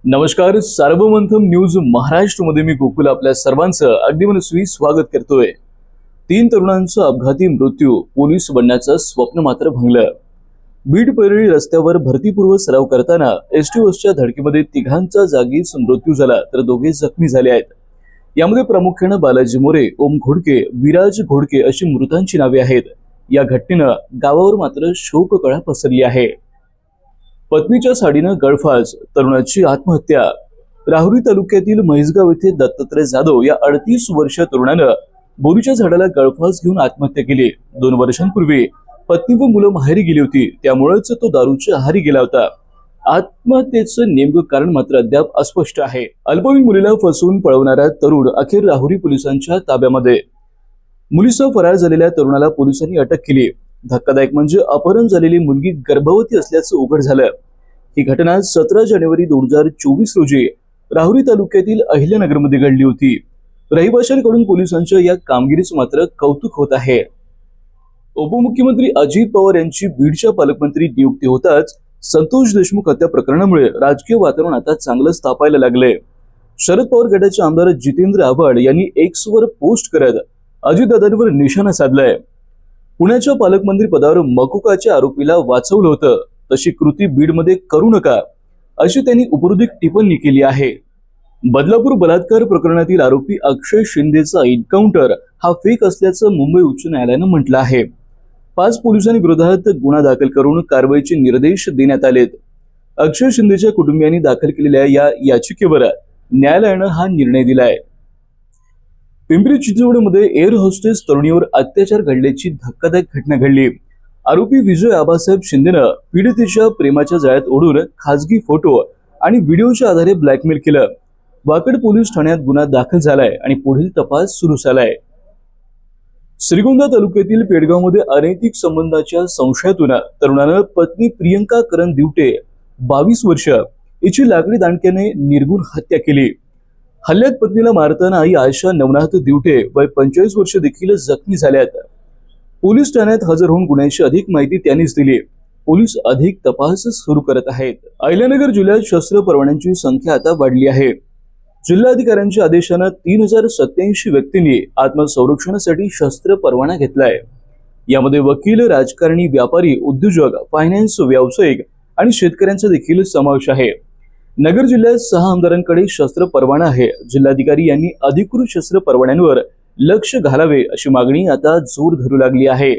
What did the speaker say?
नमस्कार, सार्वमंथम न्यूज महाराष्ट्रमध्ये मी गोकुल आपल्या सर्वांचं अगदी मनस्वी स्वागत करतोय। 3 तरुणांचा अपघाती मृत्यू, पोलीस बनण्याचं स्वप्न मात्र भंगलं। बीड परळी रस्त्यावर भरतीपूर्व सराव करताना एसटी बसच्या धडकेमध्ये तिघांचा जागीच मृत्यू झाला तर दोघे जखमी झाले आहेत। यामध्ये प्रामुख्याने बालाजी मोरे, ओम घोडके, विराज घोडके अशी मृतांची नावे आहेत। या घटनेनं गावावर मात्र शोककळा पसरली आहे। पत्नीच्या साडीनं गळफास, तरुणाची आत्महत्या। राहुरी तालुक्यातील म्हैसगाव येथे दत्तात्रय जाधव या 38 वर्षीय तरुणानं बोरीच्या झाडाला गळफास घेऊन आत्महत्या केली। 2 वर्षांपूर्वी पत्नी व मुलं माहेरी गेली होती, त्यामुळेच तो दारूच्या आहारी गेला होता। आत्महत्येचं नेमकं कारण मात्र अद्याप अस्पष्ट आहे। अल्पवयीन मुलीला फसवून पळवणारा तरुण अखेर राहुरी पोलिसांच्या ताब्यामध्ये। मुलीसह फरार झालेल्या तरुणाला पोलिसांनी अटक केली। धक्कादायक म्हणजे अपहरण झालेली मुलगी गर्भवती असल्याचं उघड झालं। ही घटना 17 जानेवारी 2024 रोजी राहुरी तालुक्यातील अहिल्यानगरमध्ये घडली होती। रहिवाशांकडून पोलिसांच्या या कामगिरीचं मात्र कौतुक होत आहे। उपमुख्यमंत्री अजित पवार यांची बीडच्या पालकमंत्री नियुक्ती होताच संतोष देशमुख हत्या प्रकरणामुळे राजकीय वातावरण आता चांगलंच तापायला लागले। शरद पवार गटाचे आमदार जितेंद्र आव्हाड यांनी एक्सवर पोस्ट करत अजितदादांवर निशाणा साधलाय। पुण्याच्या पालकमंत्री पदावर मकुकाच्या आरोपीला वाचवलं होतं, तशी कृती बीडमध्ये करू नका अशी त्यांनी उपरोधिक टिप्पणी केली आहे। बदलापूर बलात्कार प्रकरणातील आरोपी अक्षय शिंदेचा एन्काउंटर हा फेक असल्याचं मुंबई उच्च न्यायालयानं म्हटलं आहे। 5 पोलिसांविरोधात गुन्हा दाखल करून कारवाईचे निर्देश देण्यात आलेत। अक्षय शिंदेच्या कुटुंबियांनी दाखल केलेल्या या याचिकेवर न्यायालयानं हा निर्णय दिलाय। पिंपरी चिंचवडमध्ये एअर होस्टेस तरुणीवर अत्याचार घडल्याची धक्कादायक घटना घडली। आरोपी विजय आबासाहेब शिंदेनं पीडितेच्या प्रेमाच्या जाळ्यात ओढून खासगी फोटो आणि व्हिडिओच्या आधारे ब्लॅकमेल केलं। वाकड पोलीस ठाण्यात गुन्हा दाखल झालाय आणि पुढील तपास सुरू झालाय। श्रीगोंदा तालुक्यातील पेडगावमध्ये अनैतिक संबंधाच्या संशयातून तरुणानं पत्नी प्रियंका करण दिवटे 22 वर्ष हिची लाकडी दांडक्याने निर्घृण हत्या केली। हल्ल्यात पत्नीला मारताना आई आयशा नवनाथ दिवटे वय 45 वर्ष देखील जखमी झाल्यात। पोलीस ठाण्यात हजर होऊन गुन्ह्याची अधिक माहिती त्यांनीच दिली। पोलीस अधिक तपास सुरू करत आहेत। अहिल्यानगर जिल्ह्यात शस्त्र परवान्यांची संख्या आता वाढली आहे। जिल्हाधिकाऱ्यांच्या आदेशानं 3087 व्यक्तींनी आत्मसंरक्षणासाठी शस्त्र परवाना घेतलाय। यामध्ये वकील, राजकारणी, व्यापारी, उद्योजक, फायनान्स व्यावसायिक आणि शेतकऱ्यांचा देखील समावेश आहे। नगर जिल्ह्यात 6 आमदारांकडे शस्त्र परवाना आहे। जिल्हाधिकारी यांनी अधिकृत शस्त्र परवान्यांवर लक्ष घालावे अशी मागणी आता जोर धरू लागली आहे।